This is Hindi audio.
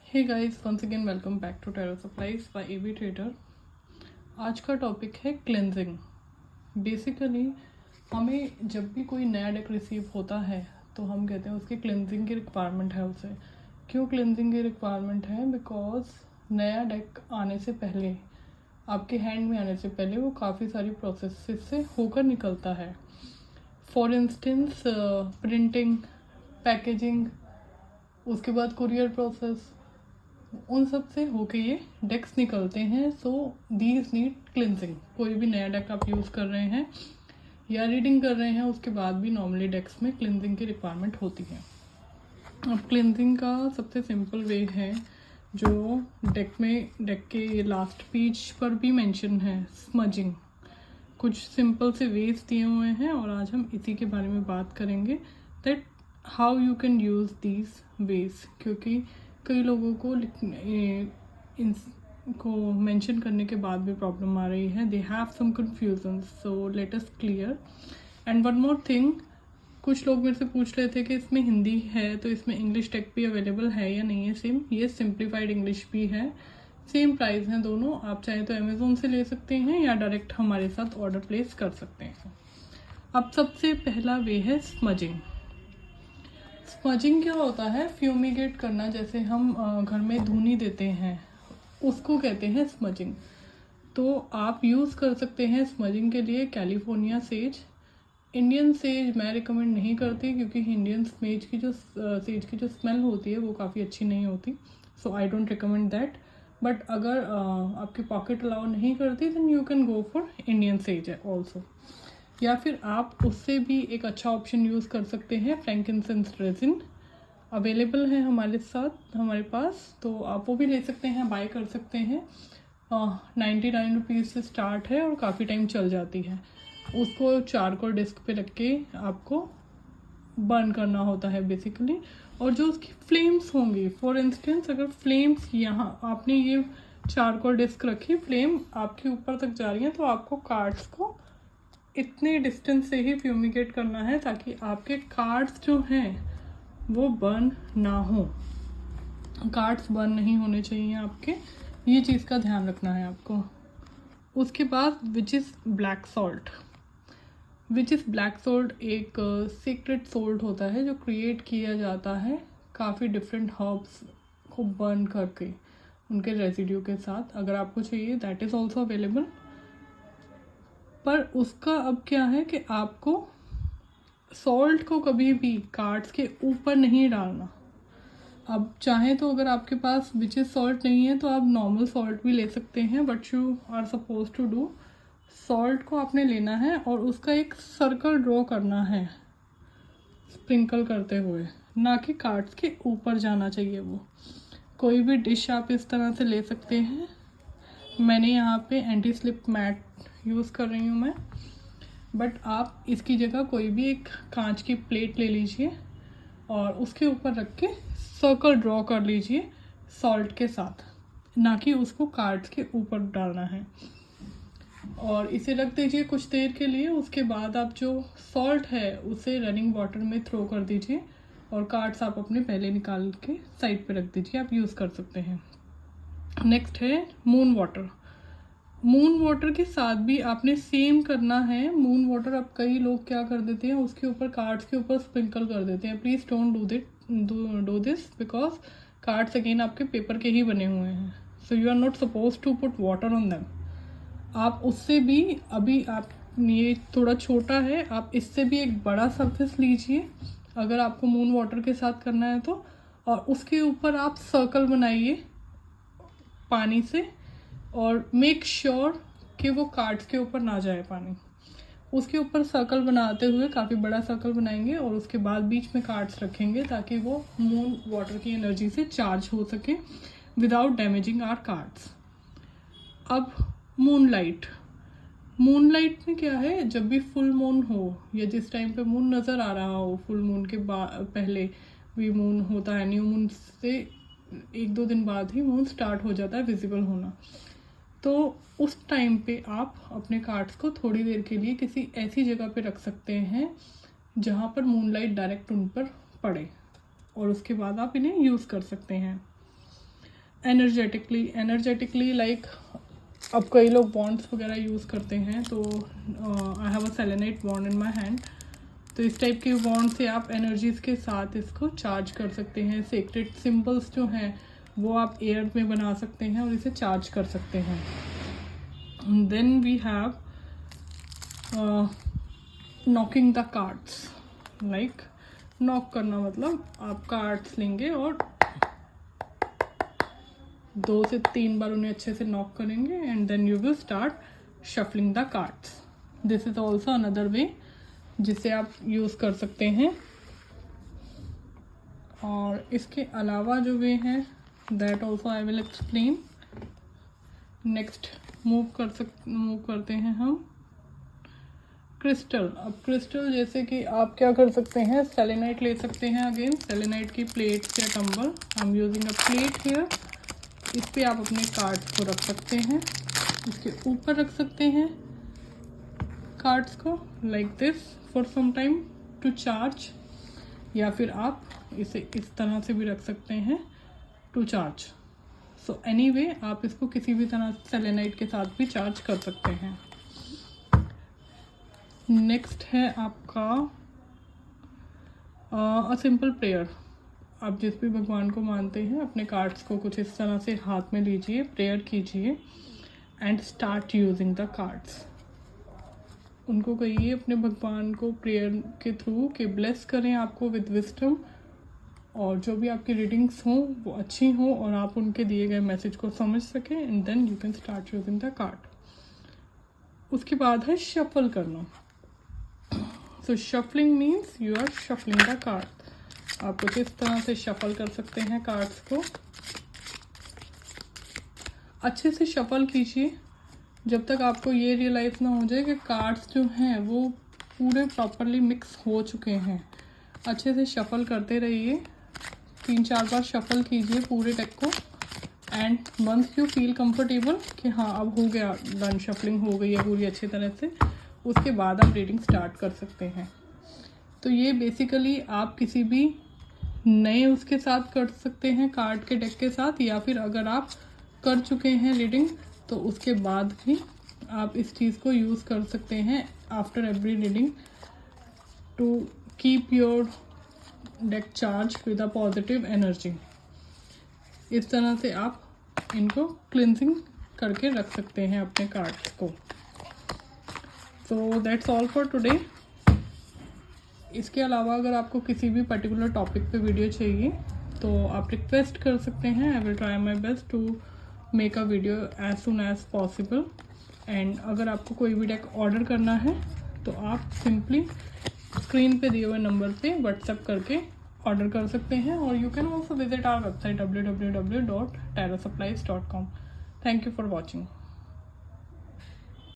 Hey guys, once again welcome back to tarot supplies by AB trader. आज का टॉपिक है क्लेंजिंग। बेसिकली हमें जब भी कोई नया डेक रिसीव होता है तो हम कहते हैं उसकी क्लेंजिंग की रिक्वायरमेंट है। उसे क्यों क्लेंजिंग की रिक्वायरमेंट है? बिकॉज नया डेक आने से पहले, आपके हैंड में आने से पहले वो काफ़ी सारी प्रोसेस से होकर निकलता है। फॉर इंस्टेंस प्रिंटिंग, पैकेजिंग, उसके बाद कुरियर प्रोसेस, उन सब से होके ये डेक्स निकलते हैं। So these need cleansing. कोई भी नया डेक आप यूज़ कर रहे हैं या रीडिंग कर रहे हैं, उसके बाद भी नॉर्मली डेक्स में क्लिनजिंग की रिक्वायरमेंट होती है। अब क्लिनजिंग का सबसे सिंपल वे है जो डेक के लास्ट पेज पर भी मेंशन है, स्मजिंग। कुछ सिंपल से वेज दिए हुए हैं और आज हम इसी के बारे में बात करेंगे that how you can use these veg. क्योंकि कई लोगों को मेंशन करने के बाद भी प्रॉब्लम आ रही है। They have some confusion, so let us clear. And one more thing, कुछ लोग मेरे से पूछ रहे थे कि इसमें हिंदी है तो इसमें इंग्लिश टेक भी अवेलेबल है या नहीं है। सेम, ये सिंप्लीफाइड इंग्लिश भी है। सेम प्राइस हैं दोनों। आप चाहें तो अमेजोन से ले सकते हैं या डायरेक्ट हमारे साथ ऑर्डर प्लेस कर सकते हैं। अब सबसे पहला वे है स्मजिंग। स्मजिंग क्या होता है? फ्यूमिगेट करना। जैसे हम घर में धूनी देते हैं, उसको कहते हैं स्मजिंग। तो आप यूज़ कर सकते हैं स्मजिंग के लिए कैलिफोर्निया सेज। इंडियन सेज मैं रिकमेंड नहीं करती क्योंकि इंडियन सेज की जो स्मेल होती है वो काफ़ी अच्छी नहीं होती। So I don't recommend that. But अगर आपकी पॉकेट अलाउ नहीं करती then you can go for Indian sage also. या फिर आप उससे भी एक अच्छा ऑप्शन यूज़ कर सकते हैं, फ्रैंकिनसेंस रेजिन अवेलेबल है हमारे पास, तो आप वो भी ले सकते हैं, बाय कर सकते हैं। 99 रुपीज़ से स्टार्ट है और काफ़ी टाइम चल जाती है। उसको चारकोल डिस्क पे रख के आपको बर्न करना होता है बेसिकली। और जो उसकी फ्लेम्स होंगी, फॉर इंस्टेंस अगर फ्लेम्स यहाँ आपने ये चारकोल डिस्क रखी, फ्लेम आपके ऊपर तक जा रही है, तो आपको कार्ड्स को इतने डिस्टेंस से ही फ्यूमिगेट करना है ताकि आपके कार्ड्स जो हैं वो बर्न ना हो। कार्ड्स बर्न नहीं होने चाहिए आपके, ये चीज़ का ध्यान रखना है आपको। उसके बाद विच इज़ ब्लैक सॉल्ट। एक सीक्रेट सोल्ट होता है जो क्रिएट किया जाता है काफ़ी डिफरेंट हर्ब्स को बर्न करके, उनके रेजिड्यू के साथ। अगर आपको चाहिए दैट इज़ ऑल्सो अवेलेबल। पर उसका अब क्या है कि आपको सॉल्ट को कभी भी कार्ड्स के ऊपर नहीं डालना। अब चाहें तो अगर आपके पास विचेस सॉल्ट नहीं है तो आप नॉर्मल सॉल्ट भी ले सकते हैं, but you are suppose to do, salt को आपने लेना है और उसका एक सर्कल ड्रॉ करना है स्प्रिंकल करते हुए, ना कि कार्ड्स के ऊपर जाना चाहिए वो। कोई भी डिश आप इस तरह से ले सकते हैं। मैंने यहाँ पे एंटी स्लिप मैट यूज़ कर रही हूँ मैं, बट आप इसकी जगह कोई भी एक कांच की प्लेट ले लीजिए और उसके ऊपर रख के सर्कल ड्रॉ कर लीजिए सॉल्ट के साथ, ना कि उसको कार्ड्स के ऊपर डालना है। और इसे रख दीजिए कुछ देर के लिए। उसके बाद आप जो सॉल्ट है उसे रनिंग वाटर में थ्रो कर दीजिए और कार्ड्स आप अपने पहले निकाल के साइड पे रख दीजिए, आप यूज़ कर सकते हैं। नेक्स्ट है मून वाटर। मून वाटर के साथ भी आपने सेम करना है। मून वाटर अब कई लोग क्या कर देते हैं, उसके ऊपर कार्ड्स के ऊपर स्प्रिंकल कर देते हैं। Please don't do this because cards again आपके पेपर के ही बने हुए हैं। So you are not suppose to put water on them. आप उससे भी, अभी आप ये थोड़ा छोटा है, आप इससे भी एक बड़ा सरफेस लीजिए अगर आपको मून वाटर के साथ करना है तो, और उसके ऊपर आप सर्कल बनाइए पानी से और मेक श्योर कि वो कार्ड्स के ऊपर ना जाए पानी। उसके ऊपर सर्कल बनाते हुए काफ़ी बड़ा सर्कल बनाएंगे और उसके बाद बीच में कार्ड्स रखेंगे ताकि वो मून वाटर की एनर्जी से चार्ज हो सके विदाउट डैमेजिंग आवर कार्ड्स। अब मूनलाइट में क्या है, जब भी फुल मून हो या जिस टाइम पे मून नज़र आ रहा हो, फुल मून के पहले भी मून होता है, न्यू मून से 1-2 दिन बाद ही मून स्टार्ट हो जाता है विजिबल होना। तो उस टाइम पे आप अपने कार्ड्स को थोड़ी देर के लिए किसी ऐसी जगह पे रख सकते हैं जहाँ पर मूनलाइट डायरेक्ट उन पर पड़े और उसके बाद आप इन्हें यूज़ कर सकते हैं। एनर्जेटिकली लाइक अब कई लोग बॉन्ड्स वगैरह यूज़ करते हैं, तो I have a selenite bond in my hand. तो इस टाइप के बॉन्ड से आप एनर्जीज़ के साथ इसको चार्ज कर सकते हैं। सीक्रेट सिंबल्स जो हैं वो आप एयर में बना सकते हैं और इसे चार्ज कर सकते हैं। Then we have knocking the cards. Like knock करना मतलब आप कार्ड्स लेंगे और 2 से 3 बार उन्हें अच्छे से नॉक करेंगे and then you will start shuffling the cards. This is also another way जिसे आप यूज़ कर सकते हैं। और इसके अलावा जो वे हैं that also I will explain. Next move करते हैं हम क्रिस्टल। अब क्रिस्टल जैसे कि आप क्या कर सकते हैं, सेलेनाइट ले सकते हैं। अगेन सेलेनाइट की प्लेट्स या tumble, I am using a plate here. इस पे आप अपने कार्ड्स को रख सकते हैं, इसके ऊपर रख सकते हैं कार्ड्स को like this for some time to charge, या फिर आप इसे इस तरह से भी रख सकते हैं टू चार्ज। सो एनीवे आप इसको किसी भी तरह सेलेनाइट के साथ भी चार्ज कर सकते हैं। नेक्स्ट है आपका अ सिंपल प्रेयर। आप जिस भी भगवान को मानते हैं अपने कार्ड्स को कुछ इस तरह से हाथ में लीजिए, प्रेयर कीजिए and start using the cards. उनको कहिए अपने भगवान को प्रेयर के थ्रू कि ब्लेस करें आपको विद विजडम, और जो भी आपकी रीडिंग्स हों वो अच्छी हों और आप उनके दिए गए मैसेज को समझ सकें and then you can start using the card. उसके बाद है शफल करना। So shuffling means you are shuffling the card. आप कुछ इस तरह से शफल कर सकते हैं कार्ड्स को। अच्छे से शफल कीजिए जब तक आपको ये रियलाइज़ ना हो जाए कि कार्ड्स जो हैं वो पूरे प्रॉपरली मिक्स हो चुके हैं। अच्छे से शफल करते रहिए, 3-4 बार शफल कीजिए पूरे डेक को and once you feel comfortable कि हाँ अब हो गया, डन, शफलिंग हो गई है पूरी अच्छी तरह से, उसके बाद आप रीडिंग स्टार्ट कर सकते हैं। तो ये बेसिकली आप किसी भी नए उसके साथ कर सकते हैं कार्ड के डेक के साथ, या फिर अगर आप कर चुके हैं रीडिंग तो उसके बाद भी आप इस चीज़ को यूज़ कर सकते हैं after every reading to keep your deck charge with a positive energy. इस तरह से आप इनको क्लिनजिंग करके रख सकते हैं अपने कार्ड्स को। So that's all for today. इसके अलावा अगर आपको किसी भी पर्टिकुलर टॉपिक पे वीडियो चाहिए तो आप रिक्वेस्ट कर सकते हैं। I will try my best to make a video as soon as possible. And अगर आपको कोई भी डेक ऑर्डर करना है तो आप सिंपली स्क्रीन पे दिए हुए नंबर पे व्हाट्सएप करके ऑर्डर कर सकते हैं, और you can also visit our website www.tarosupplies.com। Thank you for watching.